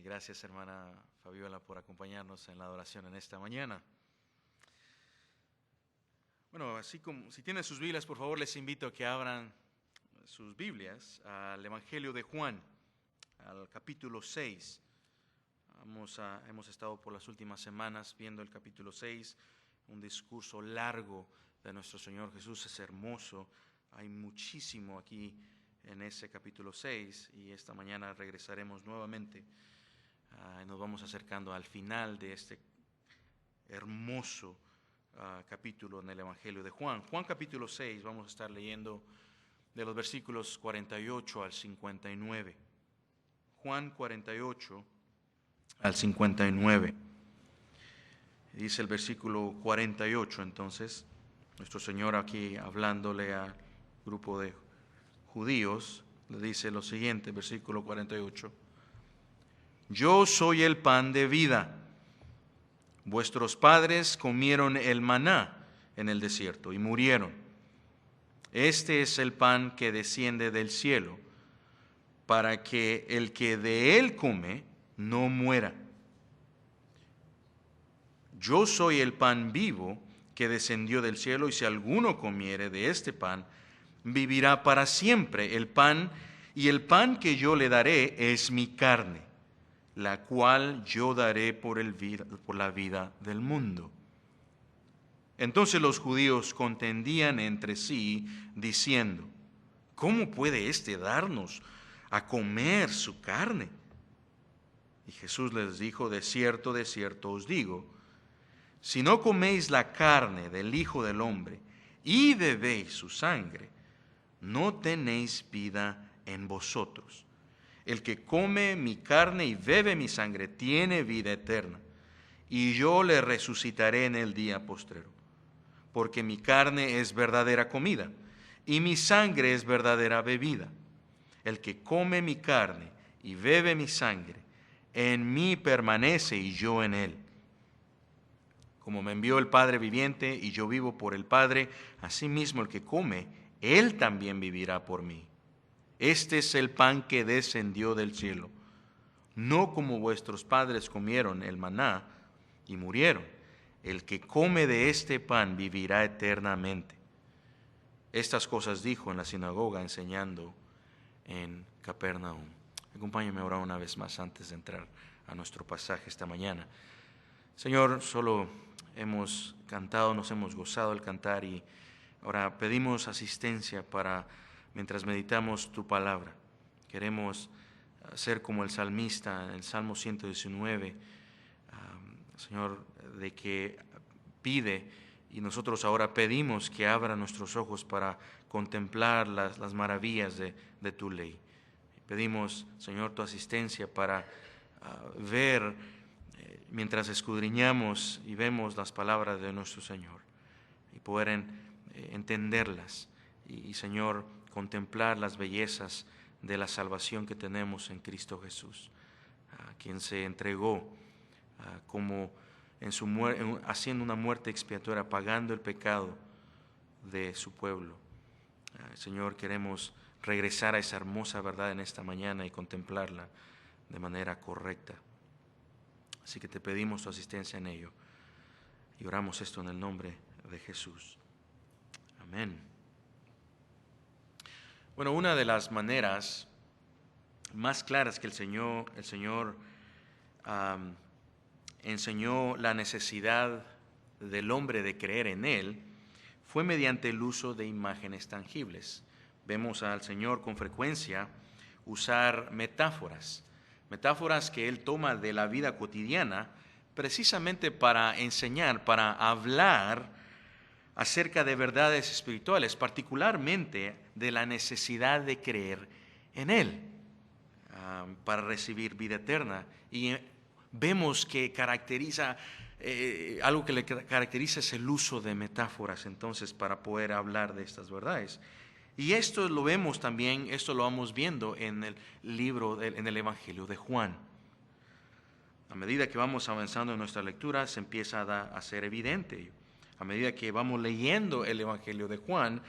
Gracias, hermana Fabiola, por acompañarnos en la adoración en esta mañana. Bueno, así como si tienen sus Biblias, por favor, les invito a que abran sus Biblias al Evangelio de Juan, al capítulo 6. Hemos estado por las últimas semanas viendo el capítulo 6, un discurso largo de nuestro Señor Jesús. Es hermoso, hay muchísimo aquí en ese capítulo 6 y esta mañana regresaremos nuevamente. Nos vamos acercando al final de este hermoso capítulo en el Evangelio de Juan. Juan capítulo 6, vamos a estar leyendo de los versículos 48 al 59. Juan 48 al 59. Dice el versículo 48, entonces, nuestro Señor aquí hablándole al grupo de judíos, le dice lo siguiente, versículo 48. Yo soy el pan de vida. Vuestros padres comieron el maná en el desierto y murieron. Este es el pan que desciende del cielo, para que el que de él come no muera. Yo soy el pan vivo que descendió del cielo, y si alguno comiere de este pan, vivirá para siempre. El pan que yo le daré es mi carne, la cual yo daré por la vida del mundo. Entonces los judíos contendían entre sí, diciendo: ¿cómo puede éste darnos a comer su carne? Y Jesús les dijo: de cierto os digo, si no coméis la carne del Hijo del Hombre y bebéis su sangre, no tenéis vida en vosotros. El que come mi carne y bebe mi sangre tiene vida eterna, y yo le resucitaré en el día postrero. Porque mi carne es verdadera comida, y mi sangre es verdadera bebida. El que come mi carne y bebe mi sangre, en mí permanece y yo en él. Como me envió el Padre viviente y yo vivo por el Padre, asimismo el que come, él también vivirá por mí. Este es el pan que descendió del cielo, no como vuestros padres comieron el maná y murieron. El que come de este pan vivirá eternamente. Estas cosas dijo en la sinagoga, enseñando en Capernaum. Acompáñame ahora una vez más antes de entrar a nuestro pasaje esta mañana. Señor, solo hemos cantado, nos hemos gozado al cantar, y ahora pedimos asistencia para, mientras meditamos tu palabra. Queremos ser como el salmista en el Salmo 119, Señor, de que pide, y nosotros ahora pedimos que abra nuestros ojos para contemplar las maravillas de tu ley. Pedimos, Señor, tu asistencia para ver, mientras escudriñamos y vemos las palabras de nuestro Señor, y poder entenderlas y, Señor, contemplar las bellezas de la salvación que tenemos en Cristo Jesús, quien se entregó como haciendo una muerte expiatoria, pagando el pecado de su pueblo. Señor, queremos regresar a esa hermosa verdad en esta mañana y contemplarla de manera correcta. Así que te pedimos tu asistencia en ello y oramos esto en el nombre de Jesús. Amén. Bueno, una de las maneras más claras que el Señor enseñó la necesidad del hombre de creer en Él fue mediante el uso de imágenes tangibles. Vemos al Señor con frecuencia usar metáforas que Él toma de la vida cotidiana, precisamente para enseñar, para hablar acerca de verdades espirituales, particularmente de la necesidad de creer en Él para recibir vida eterna. Y vemos que algo que le caracteriza es el uso de metáforas, entonces, para poder hablar de estas verdades. Y esto lo vemos también, esto lo vamos viendo en el libro, en el Evangelio de Juan. A medida que vamos avanzando en nuestra lectura, se empieza a ser evidente. A medida que vamos leyendo el Evangelio de Juan,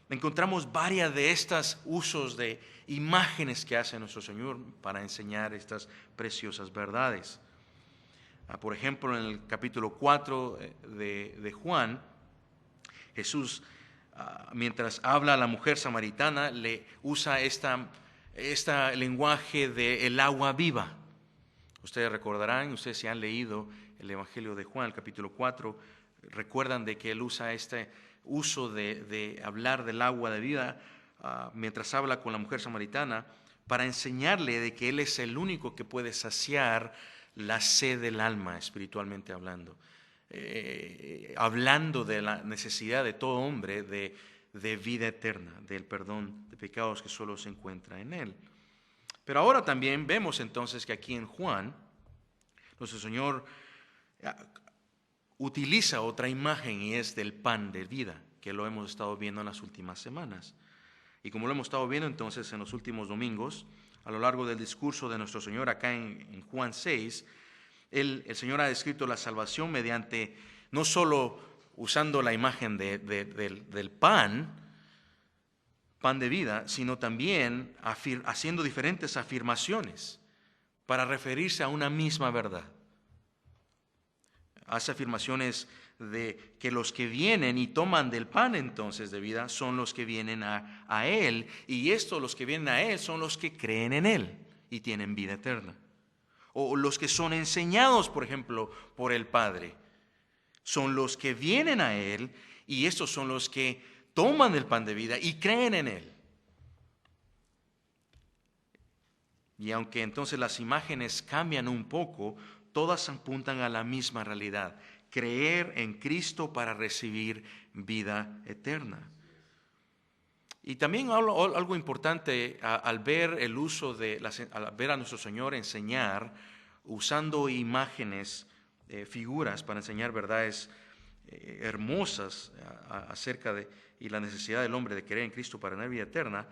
encontramos varias de estas usos de imágenes que hace nuestro Señor para enseñar estas preciosas verdades. Por ejemplo, en el capítulo 4 de Juan, Jesús, mientras habla a la mujer samaritana, le usa este lenguaje del agua viva. Ustedes recordarán, ustedes si han leído el Evangelio de Juan, el capítulo 4, recuerdan de que él usa este uso de hablar del agua de vida mientras habla con la mujer samaritana, para enseñarle de que él es el único que puede saciar la sed del alma, espiritualmente hablando. Hablando de la necesidad de todo hombre de vida eterna, del perdón de pecados que solo se encuentra en él. Pero ahora también vemos entonces que aquí en Juan, nuestro Señor utiliza otra imagen, y es del pan de vida, que lo hemos estado viendo en las últimas semanas. Y como lo hemos estado viendo entonces en los últimos domingos, a lo largo del discurso de nuestro Señor acá en Juan 6, el Señor ha descrito la salvación mediante, no solo usando la imagen del pan de vida, sino también haciendo diferentes afirmaciones para referirse a una misma verdad. Hace afirmaciones de que los que vienen y toman del pan entonces de vida son los que vienen a Él, y los que vienen a Él son los que creen en Él y tienen vida eterna. O los que son enseñados, por ejemplo, por el Padre, son los que vienen a Él, y estos son los que toman el pan de vida y creen en Él. Y aunque entonces las imágenes cambian un poco, todas apuntan a la misma realidad: creer en Cristo para recibir vida eterna. Y también algo importante al ver el uso al ver a nuestro Señor enseñar usando imágenes, figuras para enseñar verdades hermosas acerca de y la necesidad del hombre de creer en Cristo para tener vida eterna.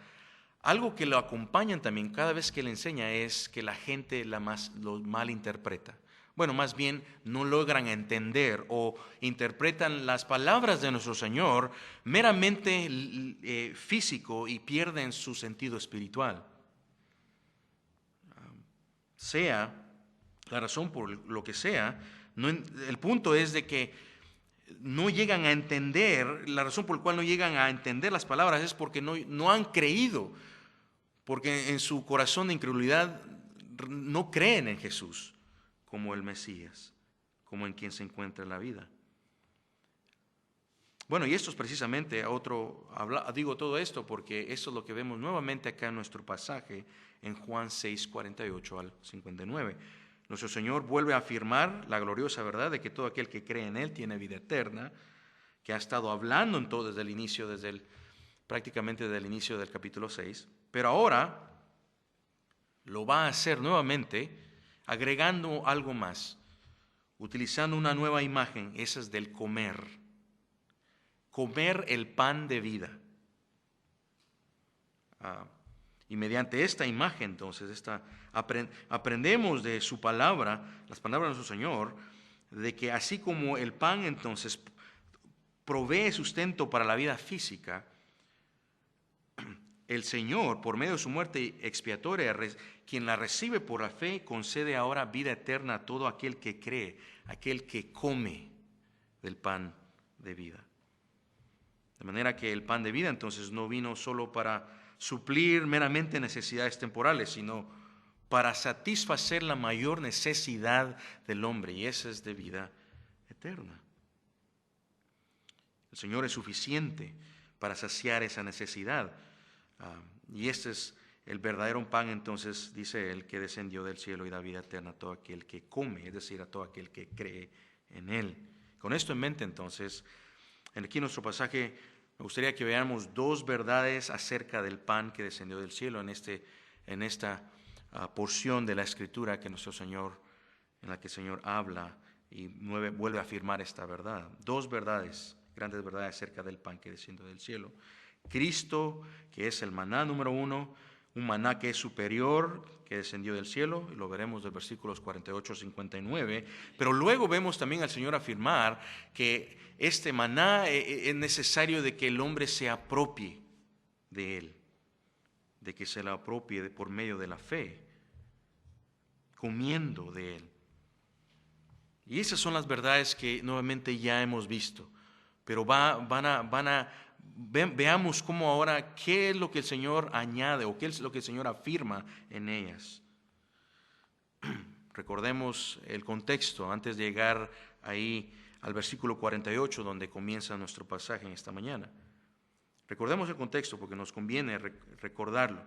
Algo que lo acompañan también cada vez que le enseña es que la gente lo malinterpreta. Bueno, más bien no logran entender o interpretan las palabras de nuestro Señor meramente físico y pierden su sentido espiritual. Sea la razón por lo que sea, el punto es de que no llegan a entender, la razón por la cual no llegan a entender las palabras es porque no han creído, porque en su corazón de incredulidad no creen en Jesús como el Mesías, como en quien se encuentra la vida. Bueno, y esto es precisamente digo todo esto porque esto es lo que vemos nuevamente acá en nuestro pasaje en Juan 6, 48 al 59. Nuestro Señor vuelve a afirmar la gloriosa verdad de que todo aquel que cree en Él tiene vida eterna, que ha estado hablando en todo prácticamente desde el inicio del capítulo 6, pero ahora lo va a hacer nuevamente agregando algo más, utilizando una nueva imagen, esa es del comer el pan de vida. Y mediante esta imagen, entonces, aprendemos de su palabra, las palabras de nuestro Señor, de que así como el pan, entonces, provee sustento para la vida física, el Señor, por medio de su muerte expiatoria, quien la recibe por la fe, concede ahora vida eterna a todo aquel que cree, aquel que come del pan de vida. De manera que el pan de vida, entonces, no vino solo para suplir meramente necesidades temporales, sino para satisfacer la mayor necesidad del hombre, y esa es de vida eterna. El Señor es suficiente para saciar esa necesidad. Y este es el verdadero pan, entonces, dice él, que descendió del cielo y da vida eterna a todo aquel que come, es decir, a todo aquel que cree en él. Con esto en mente, entonces, aquí en nuestro pasaje me gustaría que veamos dos verdades acerca del pan que descendió del cielo en esta porción de la Escritura que nuestro Señor, en la que el Señor habla y vuelve a afirmar esta verdad. Dos verdades, grandes verdades acerca del pan que descendió del cielo. Cristo, que es el maná número uno, un maná que es superior, que descendió del cielo, y lo veremos del versículos 48 al 59, pero luego vemos también al Señor afirmar que este maná es necesario de que el hombre se apropie de Él, de que se la apropie por medio de la fe, comiendo de Él. Y esas son las verdades que nuevamente ya hemos visto. Pero veamos cómo ahora, qué es lo que el Señor añade o qué es lo que el Señor afirma en ellas. Recordemos el contexto antes de llegar ahí al versículo 48, donde comienza nuestro pasaje en esta mañana. Recordemos el contexto porque nos conviene recordarlo.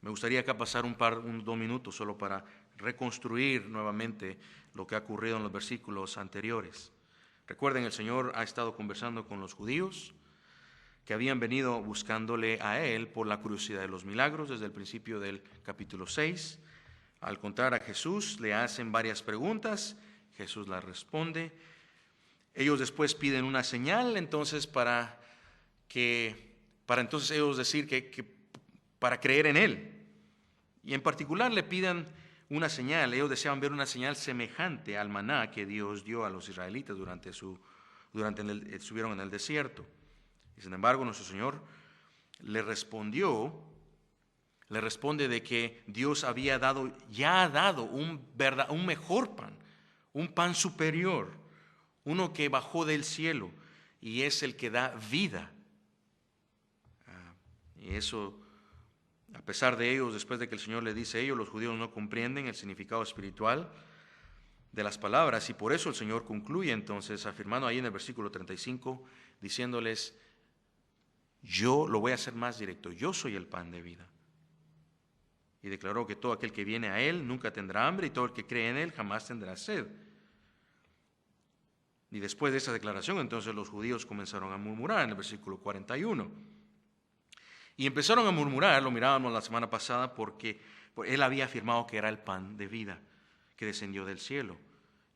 Me gustaría acá pasar 2 minutos solo para reconstruir nuevamente lo que ha ocurrido en los versículos anteriores. Recuerden, el Señor ha estado conversando con los judíos que habían venido buscándole a Él por la curiosidad de los milagros desde el principio del capítulo 6. Al encontrar a Jesús, le hacen varias preguntas, Jesús las responde. Ellos después piden una señal, entonces para entonces ellos decir que para creer en Él. Y en particular le piden una señal. Ellos deseaban ver una señal semejante al maná que Dios dio a los israelitas estuvieron en el desierto. Y sin embargo, nuestro Señor le responde de que Dios ya ha dado un mejor pan, un pan superior, uno que bajó del cielo y es el que da vida. Y eso, a pesar de ellos, después de que el Señor le dice a ellos, los judíos no comprenden el significado espiritual de las palabras, y por eso el Señor concluye entonces, afirmando ahí en el versículo 35, diciéndoles: yo lo voy a hacer más directo, yo soy el pan de vida. Y declaró que todo aquel que viene a Él nunca tendrá hambre, y todo el que cree en Él jamás tendrá sed. Y después de esa declaración, entonces los judíos comenzaron a murmurar en el versículo 41. Y empezaron a murmurar, lo mirábamos la semana pasada, porque Él había afirmado que era el pan de vida que descendió del cielo.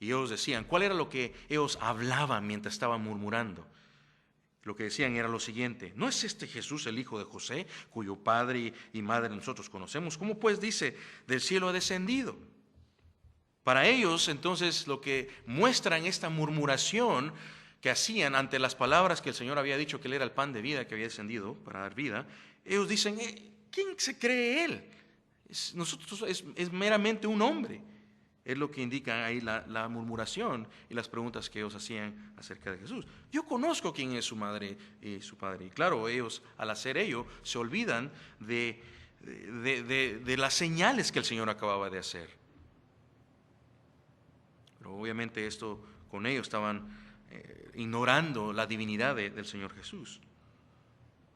Y ellos decían, ¿cuál era lo que ellos hablaban mientras estaban murmurando? Lo que decían era lo siguiente: ¿no es este Jesús el hijo de José, cuyo padre y madre nosotros conocemos? ¿Cómo pues dice, del cielo ha descendido? Para ellos, entonces, lo que muestran esta murmuración que hacían ante las palabras que el Señor había dicho que Él era el pan de vida que había descendido para dar vida, ellos dicen, ¿quién se cree Él? Es meramente un hombre. Es lo que indica ahí la murmuración y las preguntas que ellos hacían acerca de Jesús. Yo conozco quién es su madre y su padre. Y claro, ellos al hacer ello se olvidan de las señales que el Señor acababa de hacer. Pero obviamente con ellos estaban ignorando la divinidad del Señor Jesús.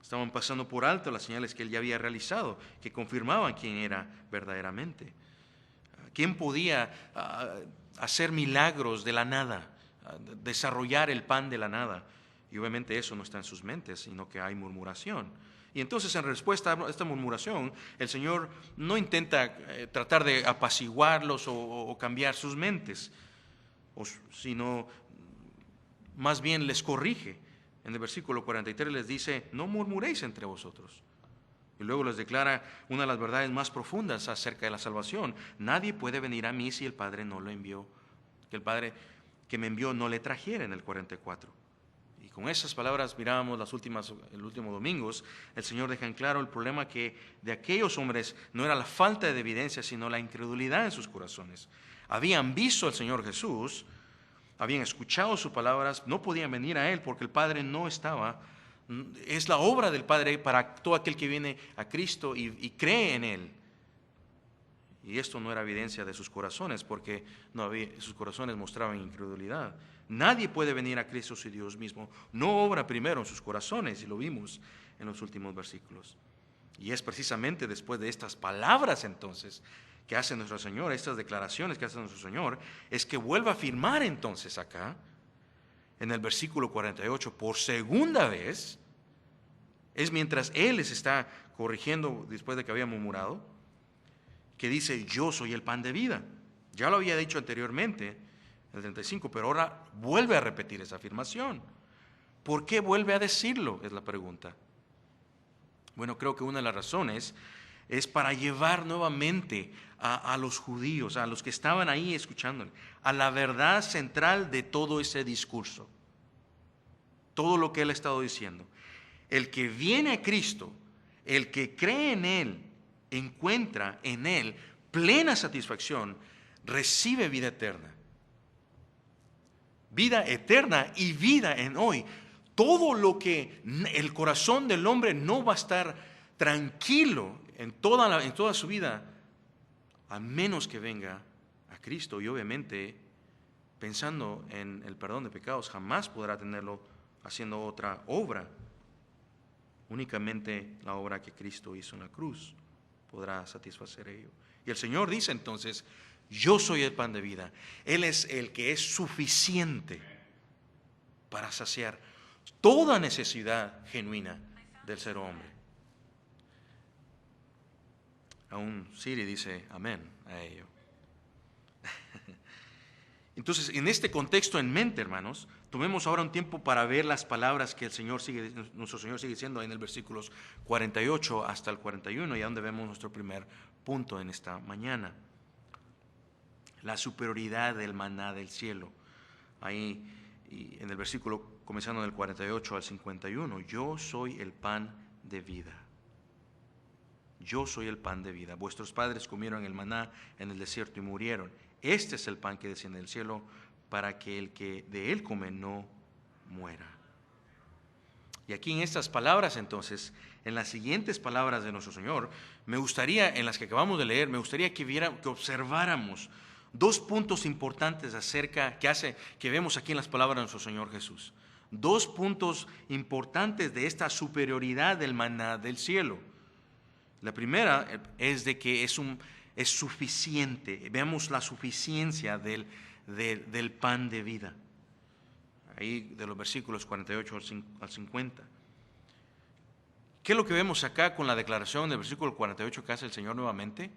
Estaban pasando por alto las señales que Él ya había realizado, que confirmaban quién era verdaderamente. ¿Quién podía hacer milagros de la nada, desarrollar el pan de la nada? Y obviamente eso no está en sus mentes, sino que hay murmuración. Y entonces, en respuesta a esta murmuración, el Señor no intenta tratar de apaciguarlos o cambiar sus mentes, sino más bien les corrige. En el versículo 43 les dice, no murmuréis entre vosotros. Y luego les declara una de las verdades más profundas acerca de la salvación. Nadie puede venir a mí si el Padre no lo envió. Que el Padre que me envió no le trajera, en el 44. Y con esas palabras mirábamos el último domingos. El Señor deja en claro el problema que de aquellos hombres no era la falta de evidencia, sino la incredulidad en sus corazones. Habían visto al Señor Jesús, habían escuchado sus palabras, no podían venir a Él porque el Padre no estaba. Es la obra del Padre para todo aquel que viene a Cristo y cree en Él. Y esto no era evidencia de sus corazones, porque sus corazones mostraban incredulidad. Nadie puede venir a Cristo si Dios mismo no obra primero en sus corazones, y lo vimos en los últimos versículos. Y es precisamente después de estas palabras entonces que hace nuestro Señor, estas declaraciones que hace nuestro Señor, es que vuelve a afirmar entonces acá, en el versículo 48, por segunda vez, es mientras Él les está corrigiendo después de que había murmurado, que dice, yo soy el pan de vida. Ya lo había dicho anteriormente, en el 35, pero ahora vuelve a repetir esa afirmación. ¿Por qué vuelve a decirlo? Es la pregunta. Bueno, creo que una de las razones es para llevar nuevamente a los judíos, a los que estaban ahí escuchándole, a la verdad central de todo ese discurso. Todo lo que Él ha estado diciendo. el que viene a Cristo, el que cree en Él, encuentra en Él plena satisfacción, recibe vida eterna. Vida eterna y vida en hoy. Todo lo que el corazón del hombre no va a estar tranquilo en toda su vida, a menos que venga a Cristo. Y obviamente, pensando en el perdón de pecados, jamás podrá tenerlo haciendo otra obra. Únicamente la obra que Cristo hizo en la cruz podrá satisfacer ello. Y el Señor dice entonces: yo soy el pan de vida. Él es el que es suficiente para saciar toda necesidad genuina del ser hombre. Aún Siri dice amén a ello. Entonces, en este contexto en mente, hermanos, tomemos ahora un tiempo para ver las palabras que nuestro Señor sigue diciendo en el versículos 48 hasta el 41, y a donde vemos nuestro primer punto en esta mañana. La superioridad del maná del cielo. Ahí, y en el versículo comenzando del 48 al 51, yo soy el pan de vida. Yo soy el pan de vida. Vuestros padres comieron el maná en el desierto y murieron. Este es el pan que desciende del cielo, para que el que de él come no muera. Y aquí en estas palabras, entonces, en las siguientes palabras de nuestro Señor, me gustaría, en las que acabamos de leer, me gustaría que observáramos dos puntos importantes que vemos aquí en las palabras de nuestro Señor Jesús. Dos puntos importantes de esta superioridad del maná del cielo. La primera es de que es suficiente. Veamos la suficiencia del pan de vida. Ahí de los versículos 48 al 50. ¿Qué es lo que vemos acá con la declaración del versículo 48 que hace el Señor nuevamente?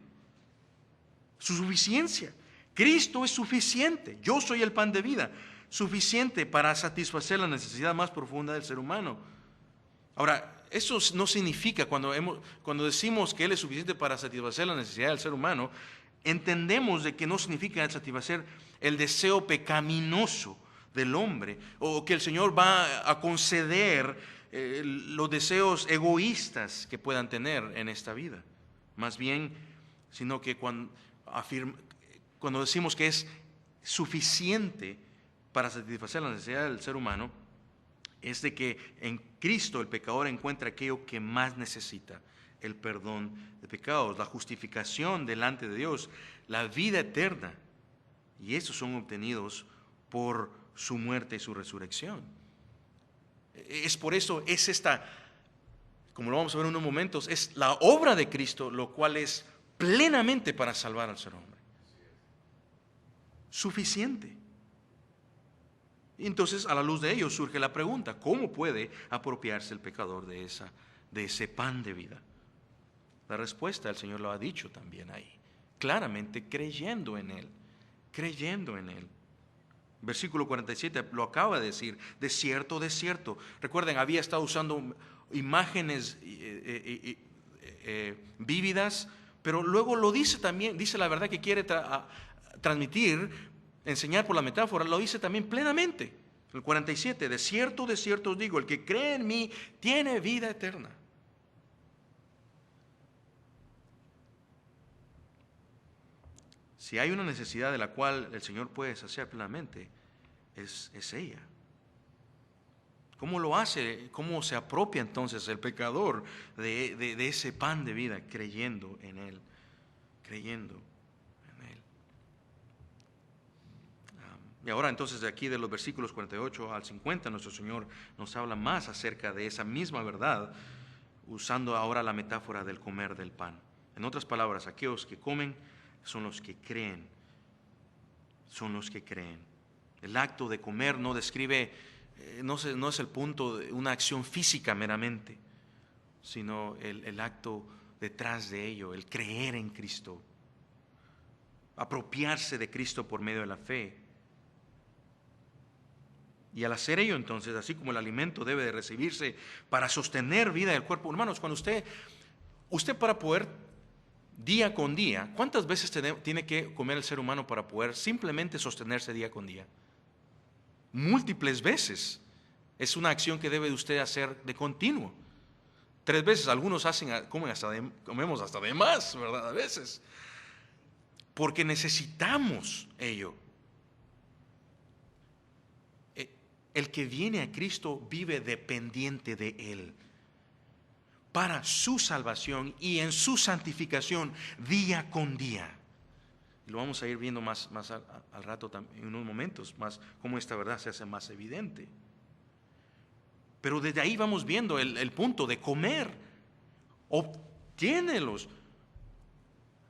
Su suficiencia. Cristo es suficiente. Yo soy el pan de vida. Suficiente para satisfacer la necesidad más profunda del ser humano. Ahora, eso no significa, cuando decimos que Él es suficiente para satisfacer la necesidad del ser humano, entendemos de que no significa satisfacer el deseo pecaminoso del hombre, o que el Señor va a conceder los deseos egoístas que puedan tener en esta vida. Más bien, sino que cuando decimos que es suficiente para satisfacer la necesidad del ser humano, es de que en Cristo el pecador encuentra aquello que más necesita: el perdón de pecados, la justificación delante de Dios, la vida eterna. Y estos son obtenidos por su muerte y su resurrección. Es por eso, como lo vamos a ver en unos momentos, es la obra de Cristo lo cual es plenamente para salvar al ser hombre. Suficiente. Entonces, a la luz de ello surge la pregunta: ¿cómo puede apropiarse el pecador de ese pan de vida? La respuesta el Señor lo ha dicho también ahí, claramente creyendo en Él. Creyendo en Él. Versículo 47 lo acaba de decir: de cierto, de cierto. Recuerden, había estado usando imágenes vívidas, pero luego lo dice también, dice la verdad que quiere transmitir, enseñar por la metáfora, lo dice también plenamente. El 47, de cierto os digo, el que cree en mí tiene vida eterna. Si hay una necesidad de la cual el Señor puede saciar plenamente, es ella. ¿Cómo lo hace? ¿Cómo se apropia entonces el pecador de ese pan de vida? Creyendo en Él. Creyendo en Él. Y ahora entonces de aquí de los versículos 48 al 50, nuestro Señor nos habla más acerca de esa misma verdad, usando ahora la metáfora del comer del pan. En otras palabras, aquellos que comen son los que creen. Son los que creen. El acto de comer no describe, no es el punto de una acción física meramente, sino el acto detrás de ello, el creer en Cristo, apropiarse de Cristo por medio de la fe. Y al hacer ello, entonces, así como el alimento debe de recibirse para sostener vida del cuerpo, hermanos, cuando usted para poder día con día, ¿cuántas veces tiene que comer el ser humano para poder simplemente sostenerse día con día? Múltiples veces. Es una acción que debe de usted hacer de continuo. 3 veces, algunos comemos hasta de más, ¿verdad? A veces. Porque necesitamos ello. El que viene a Cristo vive dependiente de Él para su salvación y en su santificación día con día. Lo vamos a ir viendo más al rato, en unos momentos, más cómo esta verdad se hace más evidente. Pero desde ahí vamos viendo el punto de comer. Obtiénelos.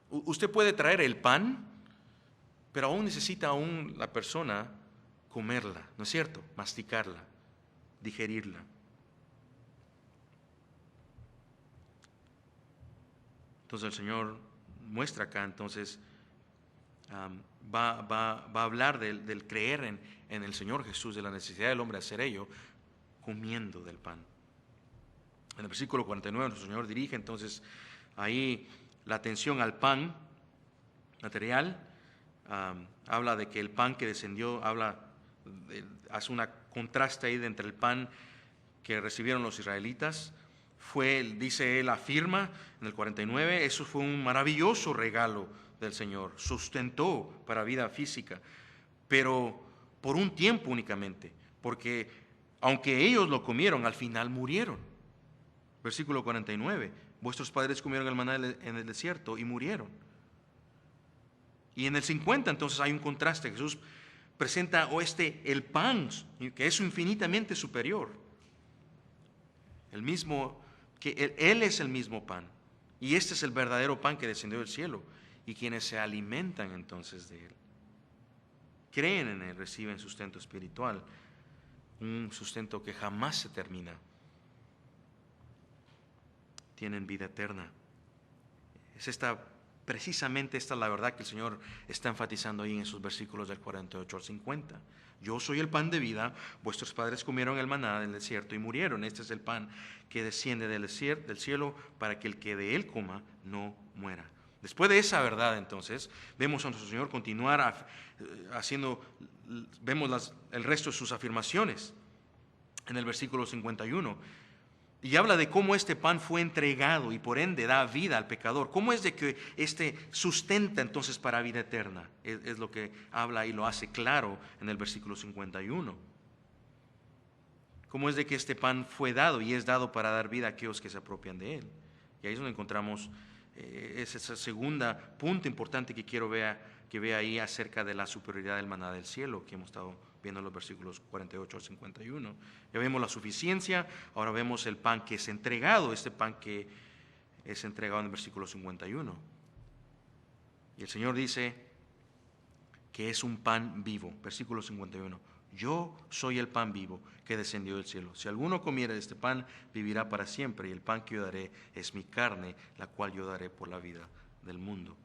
Usted puede traer el pan, pero aún necesita la persona comerla, ¿no es cierto? Masticarla, digerirla. Entonces el Señor muestra acá, entonces, va a hablar del creer en el Señor Jesús, de la necesidad del hombre de hacer ello, comiendo del pan. En el versículo 49 nuestro Señor dirige entonces ahí la atención al pan material. Habla de que el pan que descendió, hace un contraste ahí entre el pan que recibieron los israelitas. Dice él, afirma en el 49, eso fue un maravilloso regalo del Señor, sustentó para vida física, pero por un tiempo únicamente, porque aunque ellos lo comieron, al final murieron. Versículo 49, vuestros padres comieron el maná en el desierto y murieron. Y en el 50 entonces hay un contraste. Jesús presenta el pan, que es infinitamente superior. Él es el mismo pan. Y este es el verdadero pan que descendió del cielo. Y quienes se alimentan entonces de él, creen en él, reciben sustento espiritual. Un sustento que jamás se termina. Tienen vida eterna. Precisamente esta es la verdad que el Señor está enfatizando ahí en esos versículos del 48 al 50. Yo soy el pan de vida, vuestros padres comieron el maná del desierto y murieron. Este es el pan que desciende del cielo para que el que de él coma no muera. Después de esa verdad, entonces, vemos a nuestro Señor continuar vemos el resto de sus afirmaciones en el versículo 51. Y habla de cómo este pan fue entregado y por ende da vida al pecador. ¿Cómo es de que sustenta entonces para vida eterna? Es lo que habla y lo hace claro en el versículo 51. ¿Cómo es de que este pan fue dado y es dado para dar vida a aquellos que se apropian de él? Y ahí es donde encontramos ese segundo punto importante que quiero que vea ahí acerca de la superioridad del maná del cielo que hemos estado viendo en los versículos 48 al 51. Ya vemos la suficiencia, ahora vemos el pan que es entregado, este pan que es entregado en el versículo 51. Y el Señor dice que es un pan vivo, versículo 51. Yo soy el pan vivo que descendió del cielo. Si alguno comiere de este pan, vivirá para siempre, y el pan que yo daré es mi carne, la cual yo daré por la vida del mundo.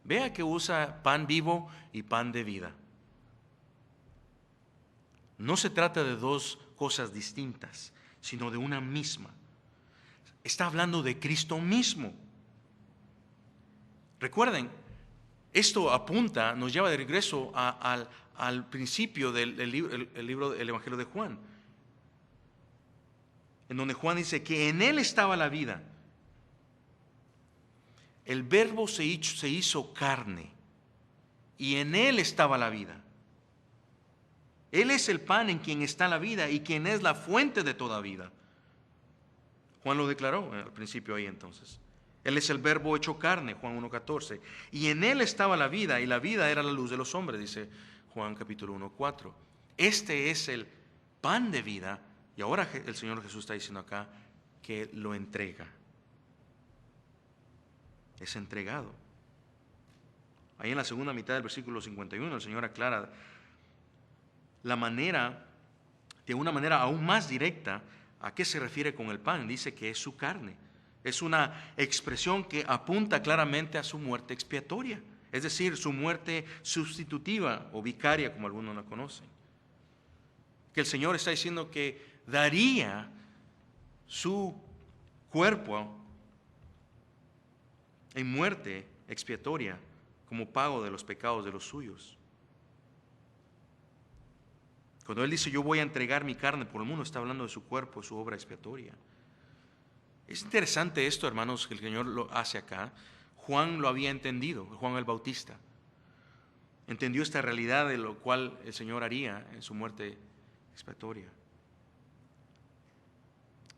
Vea que usa pan vivo y pan de vida. No se trata de dos cosas distintas, sino de una misma. Está hablando de Cristo mismo. Recuerden, esto nos lleva de regreso al principio del libro del Evangelio de Juan, en donde Juan dice que en él estaba la vida. El verbo se hizo carne y en él estaba la vida. Él es el pan en quien está la vida y quien es la fuente de toda vida. Juan lo declaró al principio ahí entonces. Él es el verbo hecho carne, Juan 1:14. Y en él estaba la vida, y la vida era la luz de los hombres, dice Juan capítulo 1:4. Este es el pan de vida, y ahora el Señor Jesús está diciendo acá que lo entrega. Es entregado. Ahí en la segunda mitad del versículo 51 el Señor aclara de una manera aún más directa, ¿a qué se refiere con el pan? Dice que es su carne. Es una expresión que apunta claramente a su muerte expiatoria, es decir, su muerte sustitutiva o vicaria, como algunos la conocen. Que el Señor está diciendo que daría su cuerpo en muerte expiatoria como pago de los pecados de los suyos. Cuando Él dice yo voy a entregar mi carne por el mundo, está hablando de su cuerpo, su obra expiatoria. Es interesante esto, hermanos, que el Señor lo hace acá. Juan lo había entendido, Juan el Bautista. Entendió esta realidad de lo cual el Señor haría en su muerte expiatoria.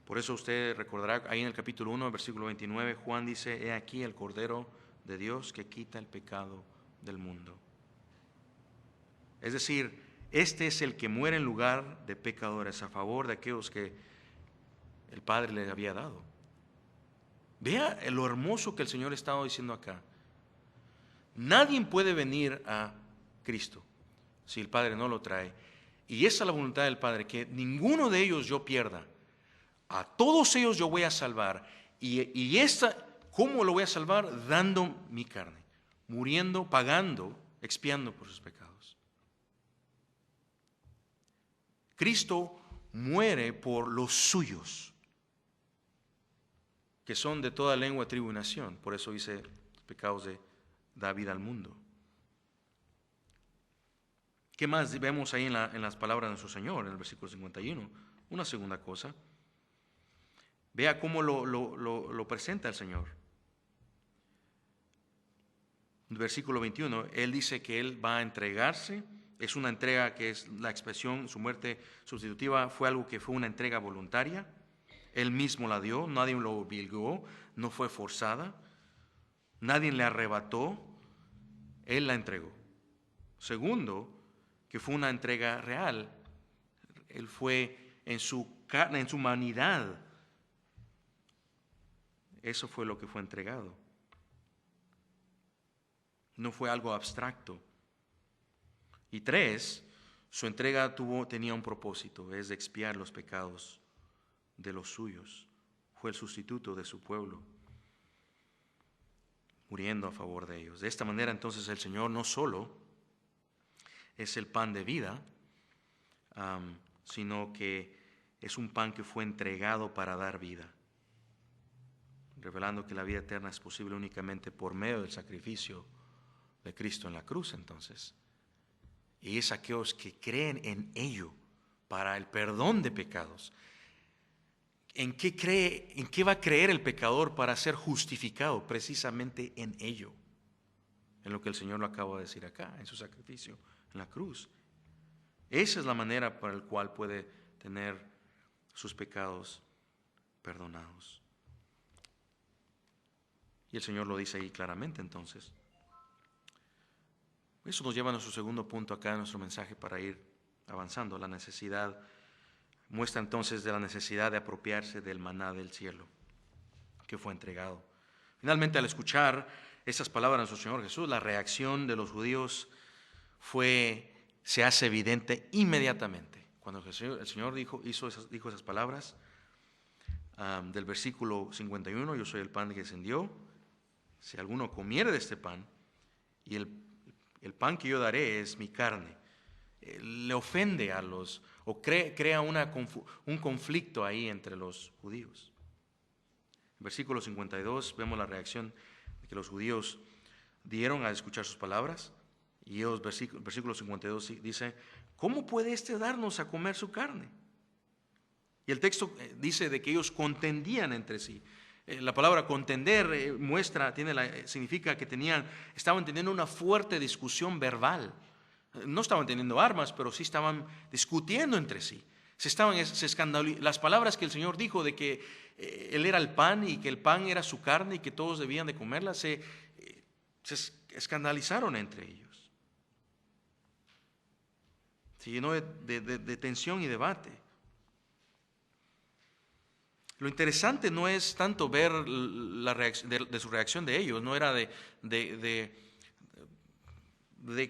Por eso usted recordará ahí en el capítulo 1, versículo 29, Juan dice: he aquí el Cordero de Dios que quita el pecado del mundo. Es decir, este es el que muere en lugar de pecadores, a favor de aquellos que el Padre le había dado. Vea lo hermoso que el Señor estaba diciendo acá. Nadie puede venir a Cristo si el Padre no lo trae. Y esa es la voluntad del Padre, que ninguno de ellos yo pierda. A todos ellos yo voy a salvar. Y ¿cómo lo voy a salvar? Dando mi carne, muriendo, pagando, expiando por sus pecados. Cristo muere por los suyos, que son de toda lengua, tribu y nación. Por eso dice: pecados da vida al mundo. ¿Qué más vemos ahí en las palabras de nuestro Señor, en el versículo 51? Una segunda cosa. Vea cómo lo presenta el Señor. En el versículo 21, Él dice que Él va a entregarse. Es una entrega que es la expresión, su muerte sustitutiva fue algo que fue una entrega voluntaria. Él mismo la dio, nadie lo obligó, no fue forzada, nadie le arrebató, Él la entregó. Segundo, que fue una entrega real. Él fue en su carne, en su humanidad. Eso fue lo que fue entregado. No fue algo abstracto. Y tres, su entrega tenía un propósito, es de expiar los pecados de los suyos. Fue el sustituto de su pueblo, muriendo a favor de ellos. De esta manera, entonces, el Señor no solo es el pan de vida, sino que es un pan que fue entregado para dar vida, revelando que la vida eterna es posible únicamente por medio del sacrificio de Cristo en la cruz, entonces. Y es aquellos que creen en ello para el perdón de pecados. ¿En qué va a creer el pecador para ser justificado? Precisamente en ello, en lo que el Señor lo acaba de decir acá, en su sacrificio en la cruz. Esa es la manera por la cual puede tener sus pecados perdonados. Y el Señor lo dice ahí claramente, entonces. Eso nos lleva a nuestro segundo punto acá en nuestro mensaje para ir avanzando. La necesidad, muestra entonces de la necesidad de apropiarse del maná del cielo que fue entregado. Finalmente, al escuchar esas palabras de nuestro Señor Jesús, la reacción de los judíos se hace evidente inmediatamente. Cuando el Señor dijo esas palabras, del versículo 51, yo soy el pan que descendió, si alguno comiere de este pan, y el pan que yo daré es mi carne, le ofende a o crea un conflicto ahí entre los judíos. En versículo 52 vemos la reacción que los judíos dieron al escuchar sus palabras. Y ellos, versículo 52 dice: ¿cómo puede éste darnos a comer su carne? Y el texto dice de que ellos contendían entre sí. La palabra contender significa que estaban teniendo una fuerte discusión verbal. No estaban teniendo armas, pero sí estaban discutiendo entre sí. Las palabras que el Señor dijo de que Él era el pan y que el pan era su carne y que todos debían de comerla, se escandalizaron entre ellos. Se llenó de tensión y debate. Lo interesante no es tanto ver la reacción de su reacción de ellos, no era de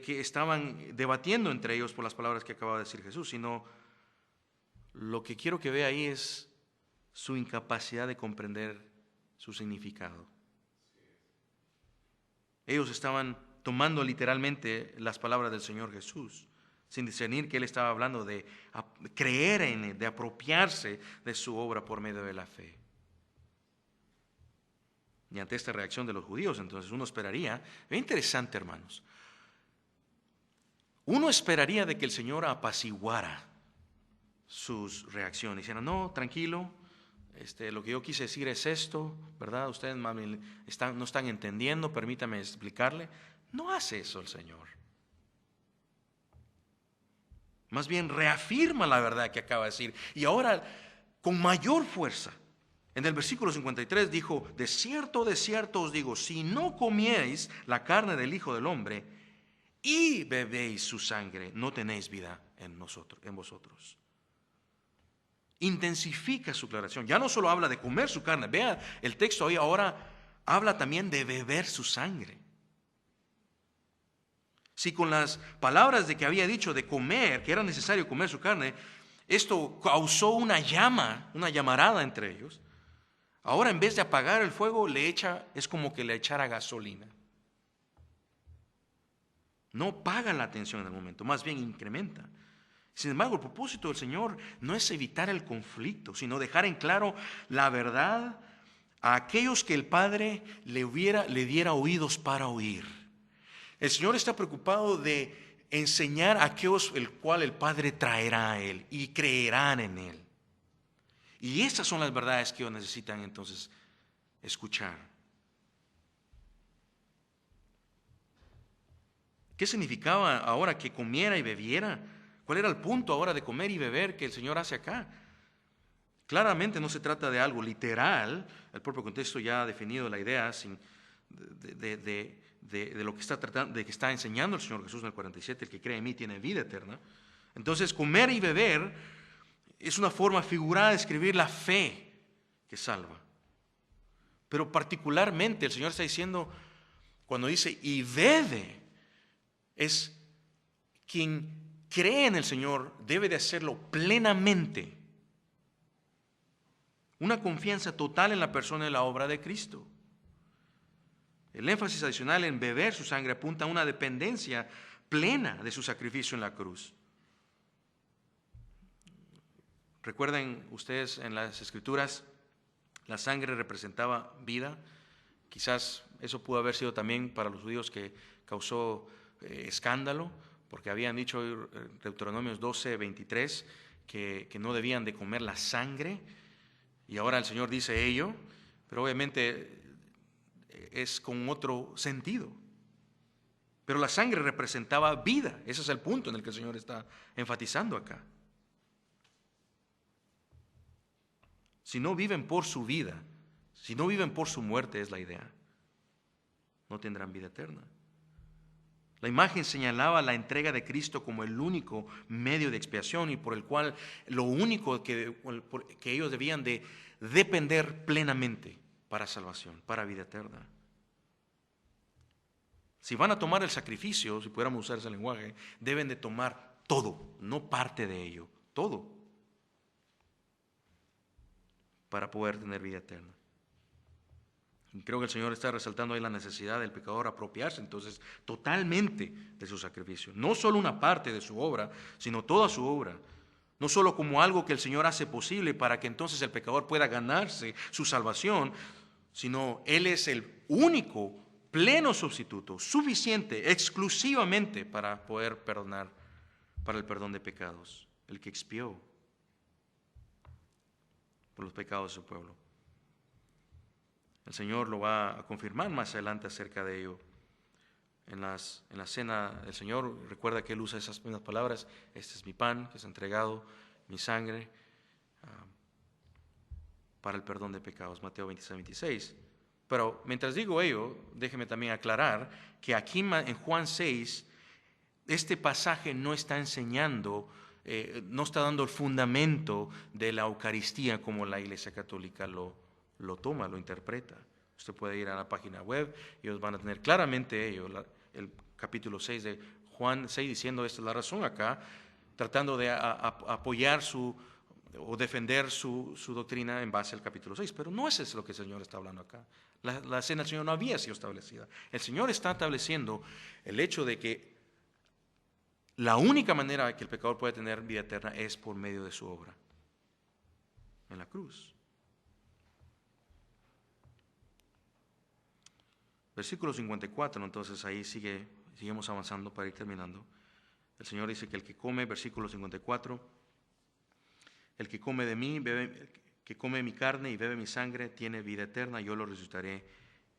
que estaban debatiendo entre ellos por las palabras que acaba de decir Jesús, sino lo que quiero que vea ahí es su incapacidad de comprender su significado. Ellos estaban tomando literalmente las palabras del Señor Jesús, sin discernir que Él estaba hablando de creer en Él, de apropiarse de su obra por medio de la fe. Y ante esta reacción de los judíos, entonces uno esperaría, es interesante, hermanos, uno esperaría de que el Señor apaciguara sus reacciones, diciera: no, tranquilo, lo que yo quise decir es esto, ¿verdad? Ustedes mami, no están entendiendo, permítame explicarle. No hace eso el Señor. Más bien reafirma la verdad que acaba de decir. Y ahora, con mayor fuerza, en el versículo 53 dijo: de cierto os digo, si no comierais la carne del Hijo del Hombre y bebéis su sangre, no tenéis vida en vosotros. Intensifica su aclaración. Ya no solo habla de comer su carne. Vea el texto ahí, ahora habla también de beber su sangre. Si con las palabras de que había dicho de comer, que era necesario comer su carne, esto causó una llamarada entre ellos, ahora en vez de apagar el fuego, es como que le echara gasolina. No paga la atención en el momento, más bien incrementa. Sin embargo, el propósito del Señor no es evitar el conflicto, sino dejar en claro la verdad a aquellos que el Padre le diera oídos para oír. El Señor está preocupado de enseñar a aquellos el cual el Padre traerá a Él y creerán en Él. Y estas son las verdades que ellos necesitan entonces escuchar. ¿Qué significaba ahora que comiera y bebiera? ¿Cuál era el punto ahora de comer y beber que el Señor hace acá? Claramente no se trata de algo literal. El propio contexto ya ha definido la idea de lo que está tratando, de que está enseñando el Señor Jesús en el 47, el que cree en mí tiene vida eterna. Entonces, comer y beber es una forma figurada de describir la fe que salva. Pero particularmente el Señor está diciendo, cuando dice y bebe, es quien cree en el Señor debe de hacerlo plenamente. Una confianza total en la persona y la obra de Cristo. El énfasis adicional en beber su sangre apunta a una dependencia plena de su sacrificio en la cruz. Recuerden ustedes en las Escrituras, la sangre representaba vida. Quizás eso pudo haber sido también para los judíos que causó escándalo, porque habían dicho en Deuteronomios 12:23 que no debían de comer la sangre, y ahora el Señor dice ello, pero obviamente es con otro sentido. Pero la sangre representaba vida. Ese es el punto en el que el Señor está enfatizando acá. Si no viven por su vida, si no viven por su muerte, es la idea, no tendrán vida eterna. La imagen señalaba la entrega de Cristo como el único medio de expiación y por el cual lo único que ellos debían de depender plenamente para salvación, para vida eterna. Si van a tomar el sacrificio, si pudiéramos usar ese lenguaje, deben de tomar todo, no parte de ello, todo, para poder tener vida eterna. Y creo que el Señor está resaltando ahí la necesidad del pecador apropiarse entonces totalmente de su sacrificio. No solo una parte de su obra, sino toda su obra. No solo como algo que el Señor hace posible para que entonces el pecador pueda ganarse su salvación, sino Él es el único, pleno sustituto, suficiente, exclusivamente para poder perdonar, para el perdón de pecados, el que expió por los pecados de su pueblo. El Señor lo va a confirmar más adelante acerca de ello. En la cena, el Señor recuerda que Él usa esas mismas palabras: este es mi pan que es entregado, mi sangre para el perdón de pecados, Mateo 26:26. Pero mientras digo ello, déjeme también aclarar que aquí en Juan 6, este pasaje no está enseñando, no está dando el fundamento de la Eucaristía como la Iglesia Católica lo toma, lo interpreta. Usted puede ir a la página web y ellos van a tener claramente ello, el capítulo 6 de Juan 6 diciendo esta es la razón acá, tratando de apoyar o defender su doctrina en base al capítulo 6. Pero no es eso lo que el Señor está hablando acá. La cena del Señor no había sido establecida. El Señor está estableciendo el hecho de que la única manera que el pecador puede tener vida eterna es por medio de su obra en la cruz. Versículo 54, entonces ahí seguimos avanzando para ir terminando. El Señor dice que el que come, versículo 54, el que come de mí, que come mi carne y bebe mi sangre tiene vida eterna, yo lo resucitaré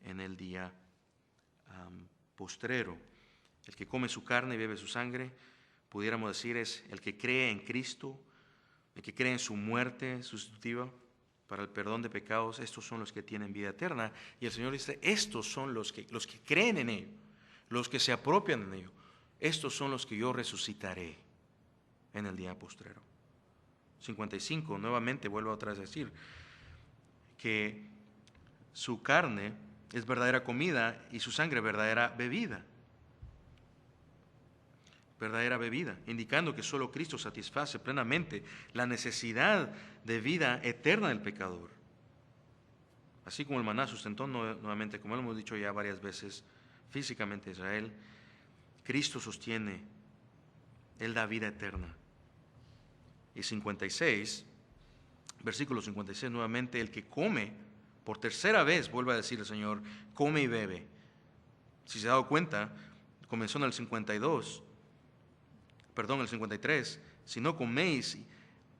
en el día postrero. El que come su carne y bebe su sangre, pudiéramos decir, es el que cree en Cristo, el que cree en su muerte sustitutiva para el perdón de pecados. Estos son los que tienen vida eterna. Y el Señor dice, estos son los que creen en ello, los que se apropian de ello. Estos son los que yo resucitaré en el día postrero. 55, nuevamente vuelvo otra vez a decir que su carne es verdadera comida y su sangre verdadera bebida. Verdadera bebida, indicando que solo Cristo satisface plenamente la necesidad de vida eterna del pecador. Así como el maná sustentó nuevamente, como lo hemos dicho ya varias veces, físicamente a Israel, Cristo sostiene, Él da vida eterna. Y 56, versículo 56, nuevamente, el que come, por tercera vez, vuelve a decir el Señor, come y bebe. Si se ha dado cuenta, comenzó en el 53, si no coméis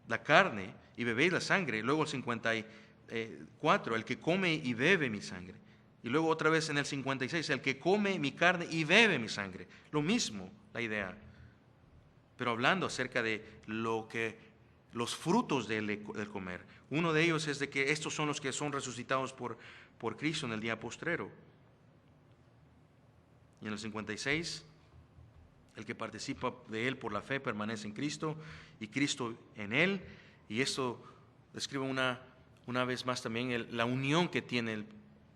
la carne y bebéis la sangre, luego el 54, el que come y bebe mi sangre. Y luego otra vez en el 56, el que come mi carne y bebe mi sangre. Lo mismo, la idea. Pero hablando acerca de los frutos del comer. Uno de ellos es de que estos son los que son resucitados por Cristo en el día postrero. Y en el 56, el que participa de Él por la fe permanece en Cristo y Cristo en Él. Y esto describe una vez más también la unión que tiene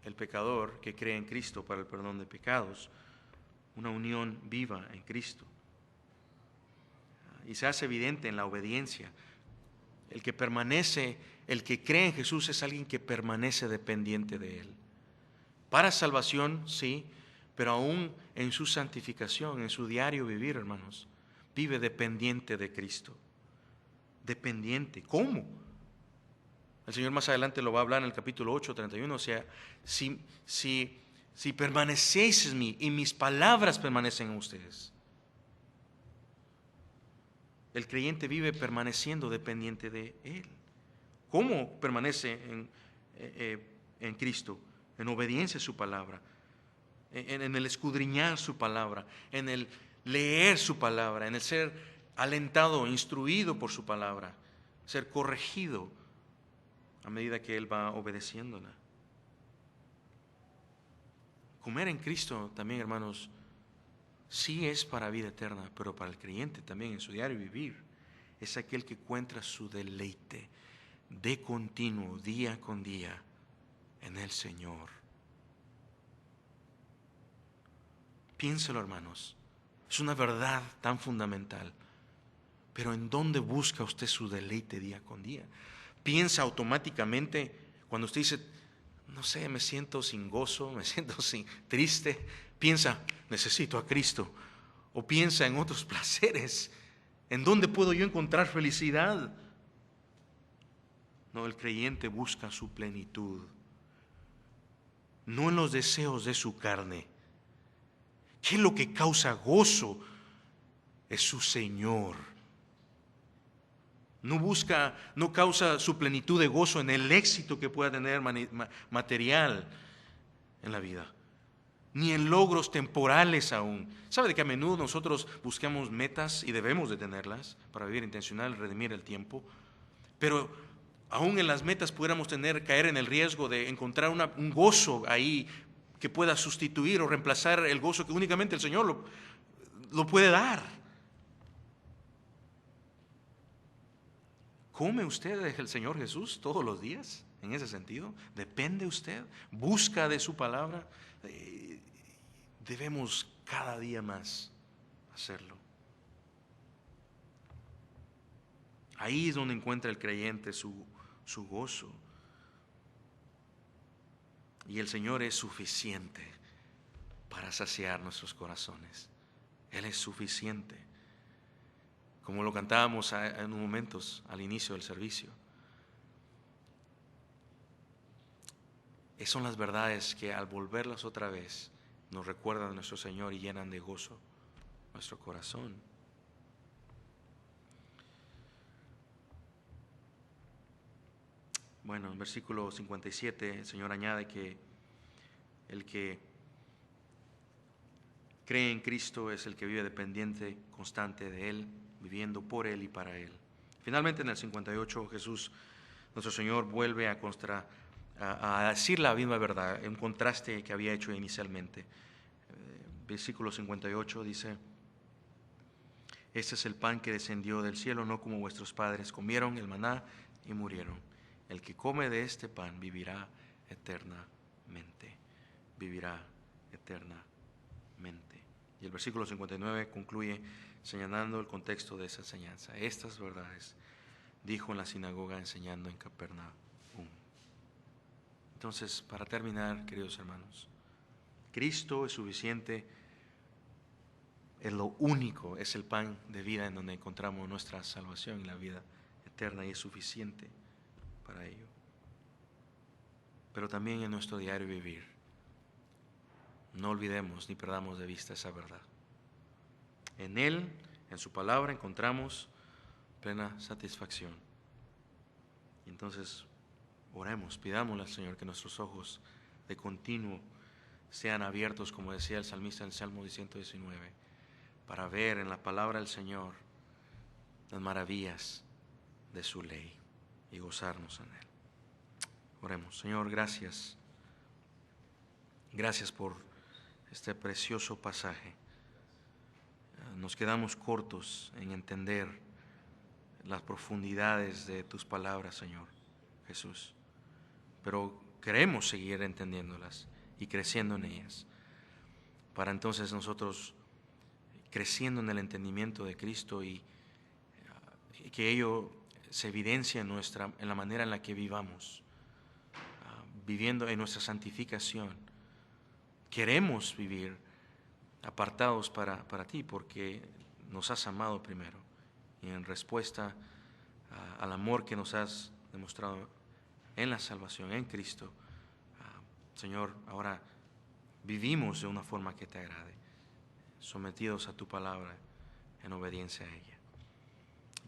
el pecador que cree en Cristo para el perdón de pecados. Una unión viva en Cristo. Y se hace evidente en la obediencia. El que cree en Jesús es alguien que permanece dependiente de Él. Para salvación, sí, pero aún en su santificación, en su diario vivir, hermanos, vive dependiente de Cristo. Dependiente. ¿Cómo? El Señor más adelante lo va a hablar en el capítulo 8, 31. O sea, si permanecéis en mí y mis palabras permanecen en ustedes. El creyente vive permaneciendo dependiente de Él. ¿Cómo permanece en Cristo? En obediencia a su palabra, en el escudriñar su palabra, en el leer su palabra, en el ser alentado, instruido por su palabra, ser corregido a medida que Él va obedeciéndola. Comer en Cristo también, hermanos, sí es para vida eterna, pero para el creyente también en su diario vivir es aquel que encuentra su deleite de continuo, día con día, en el Señor. Piénselo, hermanos, es una verdad tan fundamental, pero ¿en dónde busca usted su deleite día con día? Piensa automáticamente cuando usted dice, no sé, me siento sin gozo, me siento triste. Piensa, necesito a Cristo. O piensa en otros placeres. ¿En dónde puedo yo encontrar felicidad? No, el creyente busca su plenitud, no en los deseos de su carne. ¿Qué es lo que causa gozo? Es su Señor. No causa su plenitud de gozo en el éxito que pueda tener material en la vida, ni en logros temporales aún. ¿Sabe de que a menudo nosotros buscamos metas y debemos de tenerlas para vivir intencional, redimir el tiempo? Pero aún en las metas pudiéramos caer en el riesgo de encontrar un gozo ahí que pueda sustituir o reemplazar el gozo que únicamente el Señor lo puede dar. ¿Come usted del Señor Jesús todos los días? En ese sentido, ¿depende usted? ¿Busca de su palabra? Debemos cada día más hacerlo. Ahí es donde encuentra el creyente su gozo. Y el Señor es suficiente para saciar nuestros corazones. Él es suficiente. Como lo cantábamos en unos momentos al inicio del servicio. Esas son las verdades que al volverlas otra vez nos recuerdan a nuestro Señor y llenan de gozo nuestro corazón. Bueno, en versículo 57 el Señor añade que el que cree en Cristo es el que vive dependiente constante de Él, viviendo por Él y para Él. Finalmente en el 58 Jesús, nuestro Señor, vuelve a decir la misma verdad, un contraste que había hecho inicialmente. Versículo 58 dice: este es el pan que descendió del cielo, no como vuestros padres comieron el maná y murieron. El que come de este pan vivirá eternamente. Vivirá eternamente. Y el versículo 59 concluye señalando el contexto de esa enseñanza. Estas verdades dijo en la sinagoga enseñando en Capernaum. Entonces, para terminar, queridos hermanos, Cristo es suficiente, es lo único, es el pan de vida en donde encontramos nuestra salvación y la vida eterna, y es suficiente para ello. Pero también en nuestro diario vivir, no olvidemos ni perdamos de vista esa verdad. En Él, en su palabra, encontramos plena satisfacción. Y entonces, oremos, pidámosle al Señor que nuestros ojos de continuo sean abiertos, como decía el salmista en el Salmo 119, para ver en la palabra del Señor las maravillas de su ley y gozarnos en Él. Oremos. Señor, gracias. Gracias por este precioso pasaje. Nos quedamos cortos en entender las profundidades de tus palabras, Señor Jesús, pero queremos seguir entendiéndolas y creciendo en ellas, para entonces nosotros, creciendo en el entendimiento de Cristo, y que ello se evidencia en la manera en la que vivamos, viviendo en nuestra santificación. Queremos vivir apartados para ti, porque nos has amado primero, y en respuesta al amor que nos has demostrado en la salvación, en Cristo, Señor, ahora vivimos de una forma que te agrade, sometidos a tu palabra, en obediencia a ella.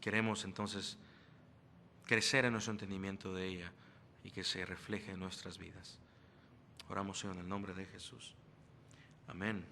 Queremos entonces crecer en nuestro entendimiento de ella y que se refleje en nuestras vidas. Oramos, Señor, en el nombre de Jesús. Amén.